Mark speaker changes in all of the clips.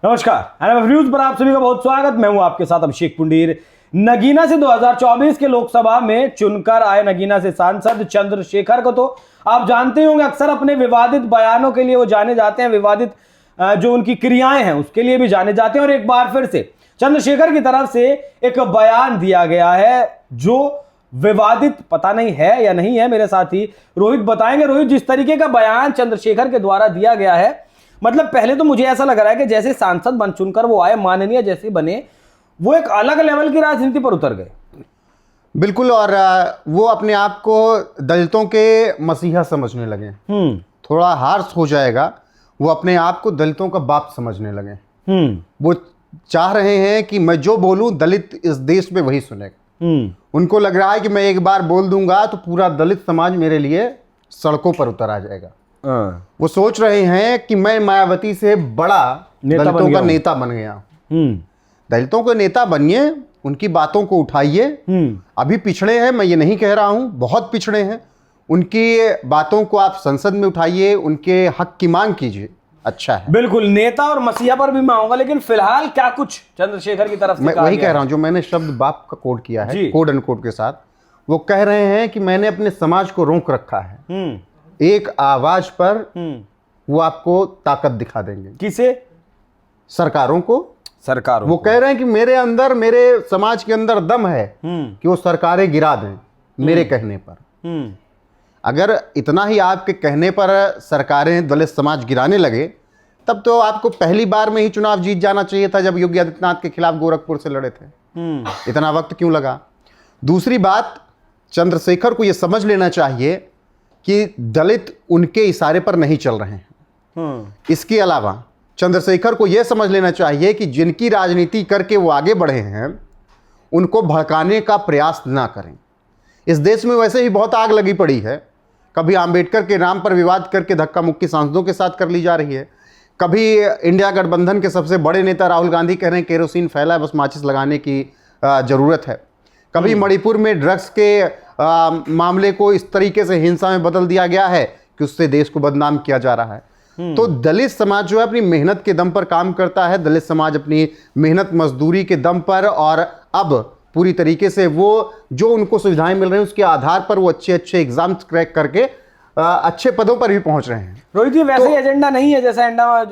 Speaker 1: नमस्कार, न्यूज पर आप सभी का बहुत स्वागत। मैं हूं आपके साथ अभिषेक पुंडीर। नगीना से 2024 के लोकसभा में चुनकर आए नगीना से सांसद चंद्रशेखर को तो आप जानते होंगे, अक्सर अपने विवादित बयानों के लिए वो जाने जाते हैं, विवादित जो उनकी क्रियाएं हैं उसके लिए भी जाने जाते हैं। और एक बार फिर से चंद्रशेखर की तरफ से एक बयान दिया गया है जो विवादित पता नहीं है या नहीं है, मेरे साथी रोहित बताएंगे। रोहित, जिस तरीके का बयान चंद्रशेखर के द्वारा दिया गया है, मतलब पहले तो मुझे ऐसा लग रहा है कि जैसे सांसद बन चुनकर वो आए, माननीय जैसे बने, वो एक अलग लेवल की राजनीति पर उतर गए।
Speaker 2: बिल्कुल, और वो अपने आप को दलितों के मसीहा समझने लगे। थोड़ा हार्श हो जाएगा, वो अपने आप को दलितों का बाप समझने लगे। वो चाह रहे हैं कि मैं जो बोलूं दलित इस देश में वही सुनेगा। उनको लग रहा है कि मैं एक बार बोल दूंगा तो पूरा दलित समाज मेरे लिए सड़कों पर उतर आ जाएगा। वो सोच रहे हैं कि मैं मायावती से बड़ा दलितों का नेता बन गया। दलितों के नेता बनिए, उनकी बातों को उठाइए। अभी पिछड़े हैं, मैं ये नहीं कह रहा हूं, बहुत पिछड़े हैं। उनकी बातों को आप संसद में उठाइए, उनके हक की मांग कीजिए। अच्छा है,
Speaker 1: बिल्कुल, नेता और मसीहा पर भी मैं आऊंगा, लेकिन फिलहाल क्या कुछ चंद्रशेखर की तरफ से
Speaker 2: मैं वही कह रहा हूं जो मैंने शब्द बाप का कोड किया है, कोड एंड कोड के साथ। वो कह रहे हैं कि मैंने अपने समाज को रोक रखा है, एक आवाज पर वो आपको ताकत दिखा देंगे।
Speaker 1: किसे?
Speaker 2: सरकारों को। वो कह रहे हैं कि मेरे अंदर, मेरे समाज के अंदर दम है कि वो सरकारें गिरा दें मेरे कहने पर। अगर इतना ही आपके कहने पर सरकारें दलित समाज गिराने लगे, तब तो आपको पहली बार में ही चुनाव जीत जाना चाहिए था, जब योगी आदित्यनाथ के खिलाफ गोरखपुर से लड़े थे। इतना वक्त क्यों लगा? दूसरी बात, चंद्रशेखर को यह समझ लेना चाहिए कि दलित उनके इशारे पर नहीं चल रहे हैं। इसके अलावा चंद्रशेखर को यह समझ लेना चाहिए कि जिनकी राजनीति करके वो आगे बढ़े हैं, उनको भड़काने का प्रयास ना करें। इस देश में वैसे ही बहुत आग लगी पड़ी है। कभी अंबेडकर के नाम पर विवाद करके धक्का मुक्की सांसदों के साथ कर ली जा रही है। कभी इंडिया गठबंधन के सबसे बड़े नेता राहुल गांधी कह रहे हैं केरोसिन फैला है, बस माचिस लगाने की ज़रूरत है। कभी मणिपुर में ड्रग्स के मामले को इस तरीके से हिंसा में बदल दिया गया है कि उससे देश को बदनाम किया जा रहा है। तो दलित समाज जो है अपनी मेहनत के दम पर काम करता है। दलित समाज अपनी मेहनत मजदूरी के दम पर, और अब पूरी तरीके से वो जो उनको सुविधाएं मिल रही हैं उसके आधार पर वो अच्छे अच्छे एग्जाम्स क्रैक करके अच्छे पदों पर भी पहुंच रहे हैं।
Speaker 1: रोहित जी, वैसे एजेंडा नहीं है जैसा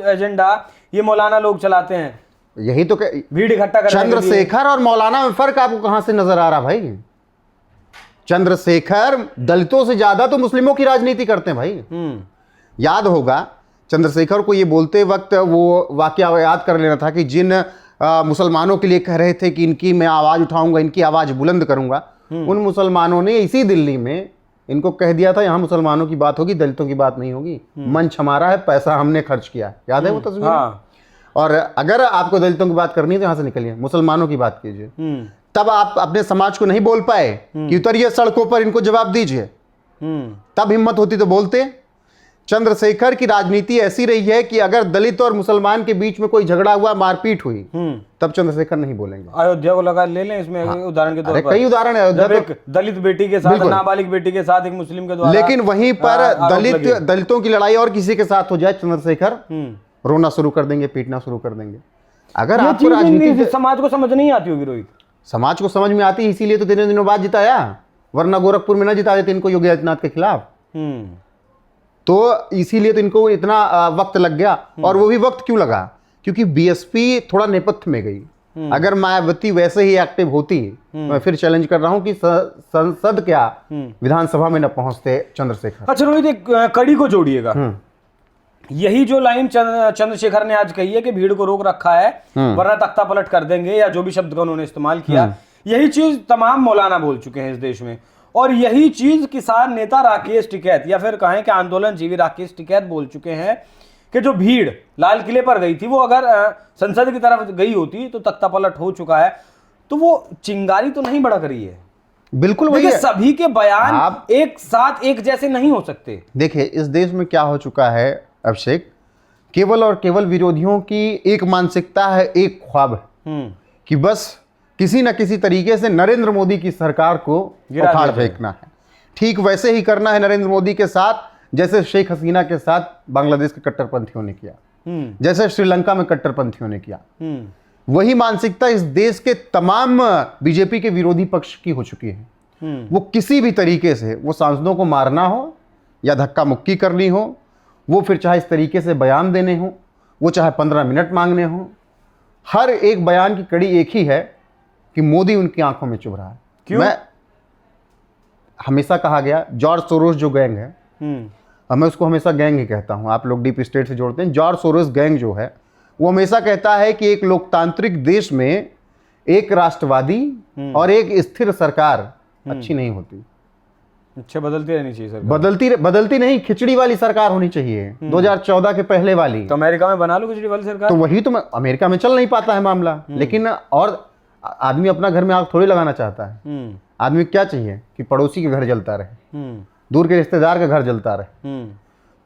Speaker 1: एजेंडा ये मौलाना लोग चलाते हैं।
Speaker 2: यही तो
Speaker 1: भीड़ इकट्ठा करने।
Speaker 2: चंद्रशेखर और मौलाना में फर्क आपको कहां से नजर आ रहा भाई? चंद्रशेखर दलितों से ज्यादा तो मुस्लिमों की राजनीति करते हैं भाई। याद होगा चंद्रशेखर को ये बोलते वक्त वो वाकया याद कर लेना था कि जिन मुसलमानों के लिए कह रहे थे कि इनकी मैं आवाज उठाऊंगा, इनकी आवाज बुलंद करूंगा, उन मुसलमानों ने इसी दिल्ली में इनको कह दिया था यहां मुसलमानों की बात होगी, दलितों की बात नहीं होगी। मंच हमारा है, पैसा हमने खर्च किया। याद है वो तस्वीर?
Speaker 1: हाँ।
Speaker 2: और अगर आपको दलितों की बात करनी है तो यहां से निकलिए, मुसलमानों की बात कीजिए। तब आप अपने समाज को नहीं बोल पाए कि उतरिए सड़कों पर, इनको जवाब दीजिए। तब हिम्मत होती तो बोलते। चंद्रशेखर की राजनीति ऐसी रही है कि अगर दलित और मुसलमान के बीच में कोई झगड़ा हुआ, मारपीट हुई, तब चंद्रशेखर नहीं बोलेंगे।
Speaker 1: अयोध्या को लगा ले लें इसमें, उदाहरण के तौर पर
Speaker 2: कई उदाहरण है। अयोध्या
Speaker 1: एक दलित बेटी के साथ, नाबालिग बेटी के साथ एक मुस्लिम के द्वारा,
Speaker 2: लेकिन वहीं पर दलितों की लड़ाई और किसी के साथ हो जाए, चंद्रशेखर रोना शुरू कर देंगे, पीटना शुरू कर देंगे। अगर आपको राजनीति
Speaker 1: समाज को समझ नहीं आती होगी रोहित।
Speaker 2: समाज को समझ में आती है, इसीलिए तो 3 दिनों बाद जिताया, वरना गोरखपुर में न जिता देते इनको योगी आदित्यनाथ के खिलाफ। तो इसीलिए तो इनको इतना वक्त लग गया। और वो भी वक्त क्यों लगा? क्योंकि बीएसपी थोड़ा नेपथ्य में गई। अगर मायावती वैसे ही एक्टिव होती, मैं फिर चैलेंज कर रहा हूं कि संसद क्या विधानसभा में न पहुंचते चंद्रशेखर।
Speaker 1: अच्छा रोहित, एक कड़ी को जोड़िएगा। यही जो लाइन चंद्रशेखर ने आज कही है कि भीड़ को रोक रखा है वरना तख्ता पलट कर देंगे, या जो भी शब्द का उन्होंने इस्तेमाल किया, यही चीज तमाम मौलाना बोल चुके हैं इस देश में। और यही चीज किसान नेता राकेश टिकैत, या फिर कहें कि आंदोलनजीवी राकेश टिकैत बोल चुके हैं कि जो भीड़ लाल किले पर गई थी वो अगर संसद की तरफ गई होती तो तख्ता पलट हो चुका है। तो वो चिंगारी तो नहीं बढ़ा करी है।
Speaker 2: बिल्कुल वही है।
Speaker 1: सभी के बयान एक साथ एक जैसे नहीं हो सकते।
Speaker 2: देखिए इस देश में क्या हो चुका है अभिषेक, केवल और केवल विरोधियों की एक मानसिकता है, एक ख्वाब है कि बस किसी न किसी तरीके से नरेंद्र मोदी की सरकार को उखाड़ फेंकना है। ठीक वैसे ही करना है नरेंद्र मोदी के साथ जैसे शेख हसीना के साथ बांग्लादेश के कट्टरपंथियों ने किया। जैसे श्रीलंका में कट्टरपंथियों ने किया। वही मानसिकता इस देश के तमाम बीजेपी के विरोधी पक्ष की हो चुकी है। वो किसी भी तरीके से, वो सांसदों को मारना हो या धक्का मुक्की करनी हो, वो फिर चाहे इस तरीके से बयान देने हो, वो चाहे 15 मिनट मांगने हो, हर एक बयान की कड़ी एक ही है कि मोदी उनकी आंखों में चुभ रहा है।
Speaker 1: क्यों?
Speaker 2: मैं हमेशा कहा गया, जॉर्ज सोरोस जो गैंग है, मैं उसको हमेशा गैंग ही कहता हूं, आप लोग डीप स्टेट से जोड़ते हैं, जॉर्ज सोरोस गैंग जो है वो हमेशा कहता है कि एक लोकतांत्रिक देश में एक राष्ट्रवादी और एक स्थिर सरकार अच्छी नहीं होती।
Speaker 1: अच्छा, बदलती रहनी चाहिए सरकार।
Speaker 2: बदलती नहीं, खिचड़ी वाली सरकार होनी चाहिए, 2014 के पहले वाली।
Speaker 1: तो अमेरिका में बना लो खिचड़ी वाली सरकार।
Speaker 2: तो वही तो, अमेरिका में चल नहीं पाता है मामला, लेकिन और आदमी अपना घर में आग थोड़ी लगाना चाहता है। आदमी क्या चाहिए कि पड़ोसी के घर जलता रहे, दूर के रिश्तेदार का घर जलता रहे।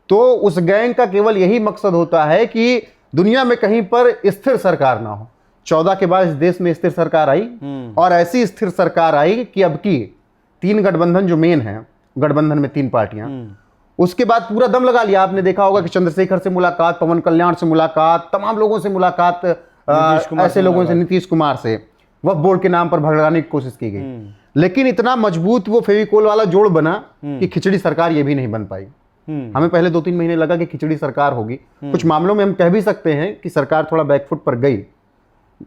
Speaker 2: तो उस गैंग का केवल यही मकसद होता है कि दुनिया में कहीं पर स्थिर सरकार ना हो। 14 के बाद इस देश में स्थिर सरकार आई, और ऐसी स्थिर सरकार आई कि अब की 3 गठबंधन जो मेन है, गठबंधन में 3 पार्टियां, उसके बाद पूरा दम लगा लिया। आपने देखा होगा कि चंद्रशेखर से मुलाकात, पवन कल्याण से मुलाकात, तमाम लोगों से मुलाकात, ऐसे लोगों से, नीतीश कुमार से वक्फ बोर्ड के नाम पर भगाने की कोशिश की गई, लेकिन इतना मजबूत वो फेविकोल वाला जोड़ बना कि खिचड़ी सरकार ये भी नहीं बन पाई। हमें पहले 2-3 महीने लगा कि खिचड़ी सरकार होगी। कुछ मामलों में हम कह भी सकते हैं कि सरकार थोड़ा बैकफुट पर गई,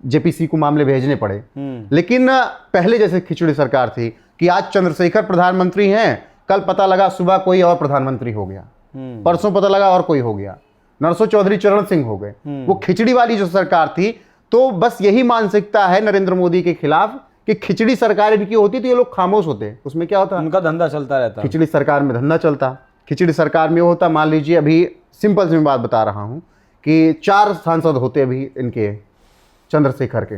Speaker 2: जेपीसी को मामले भेजने पड़े, लेकिन पहले जैसे खिचड़ी सरकार थी कि आज चंद्रशेखर प्रधानमंत्री हैं, कल पता लगा सुबह कोई और प्रधानमंत्री हो गया, परसों पता लगा और कोई हो गया, नरसो चौधरी चरण सिंह हो गए। वो खिचड़ी वाली जो सरकार थी, तो बस यही मानसिकता है नरेंद्र मोदी के खिलाफ कि खिचड़ी सरकार इनकी होती तो ये लोग खामोश होते। उसमें क्या होता,
Speaker 1: उनका धंधा चलता रहता।
Speaker 2: खिचड़ी सरकार में धंधा चलता। खिचड़ी सरकार में होता, मान लीजिए अभी सिंपल सी मैं बात बता रहा हूं कि 4 सांसद होते अभी इनके चंद्रशेखर के,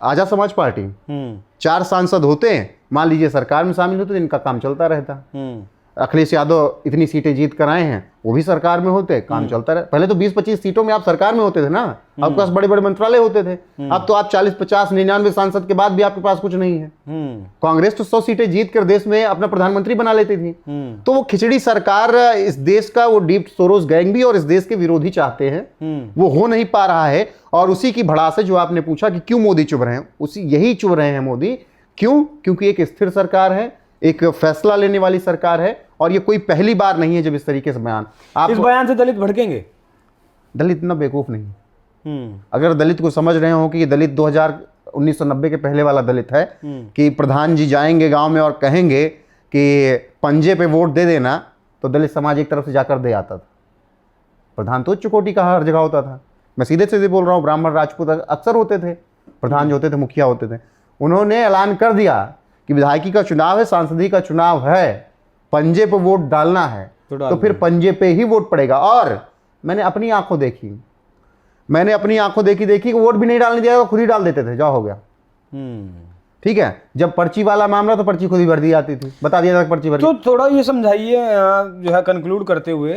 Speaker 2: आजाद समाज पार्टी, 4 सांसद होते हैं, मान लीजिए सरकार में शामिल होते तो इनका काम चलता रहता। अखिलेश यादव इतनी सीटें जीत कर आए हैं, वो भी सरकार में होते, काम चलता रहे। पहले तो 20-25 सीटों में आप सरकार में होते थे ना, आपके पास बड़े बड़े मंत्रालय होते थे। अब तो आप 40-50, 99 सांसद के बाद भी आपके पास कुछ नहीं है। कांग्रेस तो 100 सीटें जीत कर देश में अपना प्रधानमंत्री बना लेती थी। तो वो खिचड़ी सरकार, इस देश का वो डीप सोरोस गैंग भी और इस देश के विरोधी चाहते हैं, वो हो नहीं पा रहा है। और उसी की भड़ास है जो आपने पूछा कि क्यों मोदी चुभ रहे हैं, उसी यही चुभ रहे हैं मोदी। क्यों? क्योंकि एक स्थिर सरकार है, एक फैसला लेने वाली सरकार है, और ये कोई पहली बार नहीं है जब इस तरीके से बयान। आप
Speaker 1: इस बयान से दलित भड़केंगे?
Speaker 2: दलित इतना बेवकूफ नहीं। अगर दलित को समझ रहे हो कि ये दलित 1990 के पहले वाला दलित है कि प्रधान जी जाएंगे गांव में और कहेंगे कि पंजे पे वोट दे देना, तो दलित समाज एक तरफ से जाकर दे आता था। प्रधान तो उच्च कोटि का हर जगह होता था। मैं सीधे सीधे बोल रहा हूँ, ब्राह्मण राजपूत अक्सर होते थे, प्रधान जो होते थे, मुखिया होते थे। उन्होंने ऐलान कर दिया कि विधायकी का चुनाव है, सांसदी का चुनाव है, पंजे पे वोट डालना है तो फिर पंजे पे ही वोट पड़ेगा। और मैंने अपनी आंखों देखी कि वोट भी नहीं डालने दिया तो खुद ही डाल देते थे, जा हो गया। ठीक है, जब पर्ची वाला मामला तो पर्ची खुद ही भर दी जाती थी, बता दिया था पर्ची भर।
Speaker 1: तो थोड़ा ये समझाइए, जो है कंक्लूड करते हुए,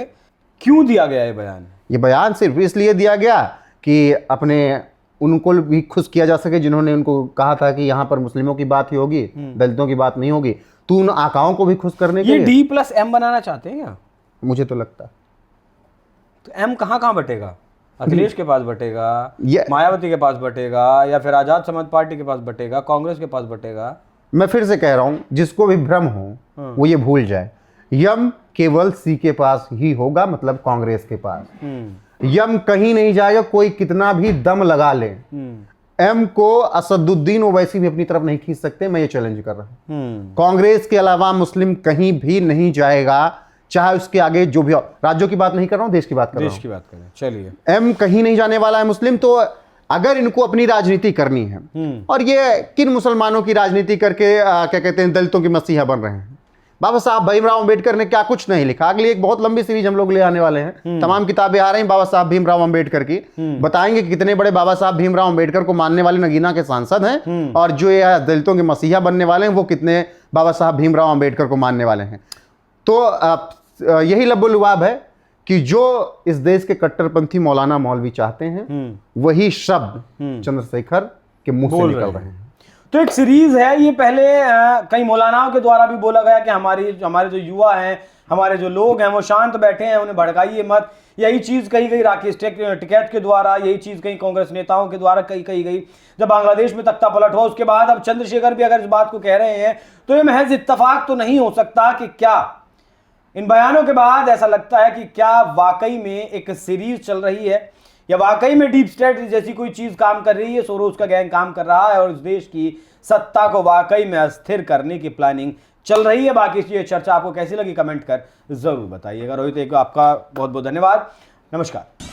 Speaker 1: क्यों दिया गया ये बयान?
Speaker 2: ये बयान सिर्फ इसलिए दिया गया कि अपने उनको भी खुश किया जा सके जिन्होंने उनको कहा था कि यहाँ पर मुस्लिमों की बात ही होगी, दलितों की बात नहीं होगी। तो उन आकाओं को भी खुश करने के लिए
Speaker 1: D+M बनाना चाहते हैं क्या?
Speaker 2: मुझे तो लगता है।
Speaker 1: तो M कहाँ बटेगा? अखिलेश के पास बटेगा, मायावती के पास बटेगा, या फिर आजाद समाज पार्टी के पास बटेगा, कांग्रेस के पास बटेगा?
Speaker 2: मैं फिर से कह रहा हूं, जिसको भी भ्रम हो वो ये भूल जाए, यम केवल सी के पास ही होगा, मतलब कांग्रेस के पास। यम कहीं नहीं जाएगा, कोई कितना भी दम लगा ले। एम को असदुद्दीन ओवैसी भी अपनी तरफ नहीं खींच सकते, मैं ये चैलेंज कर रहा हूं। कांग्रेस के अलावा मुस्लिम कहीं भी नहीं जाएगा, चाहे उसके आगे जो भी हो। राज्यों की बात नहीं कर रहा हूं, देश की बात कर रहा हूं।
Speaker 1: देश की बात करें, चलिए।
Speaker 2: एम कहीं नहीं जाने वाला है मुस्लिम। तो अगर इनको अपनी राजनीति करनी है, और ये किन मुसलमानों की राजनीति करके क्या कहते हैं, दलितों की मसीहा बन रहे हैं। बाबा साहब भीमराव अम्बेडकर ने क्या कुछ नहीं लिखा। अगली एक बहुत लंबी सीरीज हम लोग ले आने वाले हैं, तमाम किताबें आ रही हैं बाबा साहब भीमराव अम्बेडकर की। बताएंगे कि कितने बड़े बाबा साहब भीमराव अम्बेडकर को मानने वाले नगीना के सांसद हैं, और जो ये दलितों के मसीहा बनने वाले हैं वो कितने बाबा साहब भीमराव अम्बेडकर को मानने वाले हैं। तो यही लब्बो-लुआब है कि जो इस देश के कट्टरपंथी मौलाना मौलवी चाहते हैं, वही शब्द चंद्रशेखर के मुंह से निकल रहे हैं।
Speaker 1: तो एक सीरीज है ये, पहले कई मौलानाओं के द्वारा भी बोला गया कि हमारे जो युवा हैं, हमारे जो लोग हैं, वो शांत बैठे हैं, उन्हें भड़काइए मत। यही चीज कही गई राकेश टिकैत के द्वारा, यही चीज कही कांग्रेस नेताओं के द्वारा कही गई जब बांग्लादेश में तख्ता पलट हुआ। उसके बाद अब चंद्रशेखर भी अगर इस बात को कह रहे हैं तो ये महज इत्तेफाक तो नहीं हो सकता कि क्या इन बयानों के बाद ऐसा लगता है कि क्या वाकई में एक सीरीज चल रही है या वाकई में डीप स्टेट जैसी कोई चीज काम कर रही है, सोरोस का गैंग काम कर रहा है और इस देश की सत्ता को वाकई में अस्थिर करने की प्लानिंग चल रही है। बाकी ये चर्चा आपको कैसी लगी कमेंट कर जरूर बताइएगा। रोहित, एक आपका बहुत बहुत धन्यवाद। नमस्कार।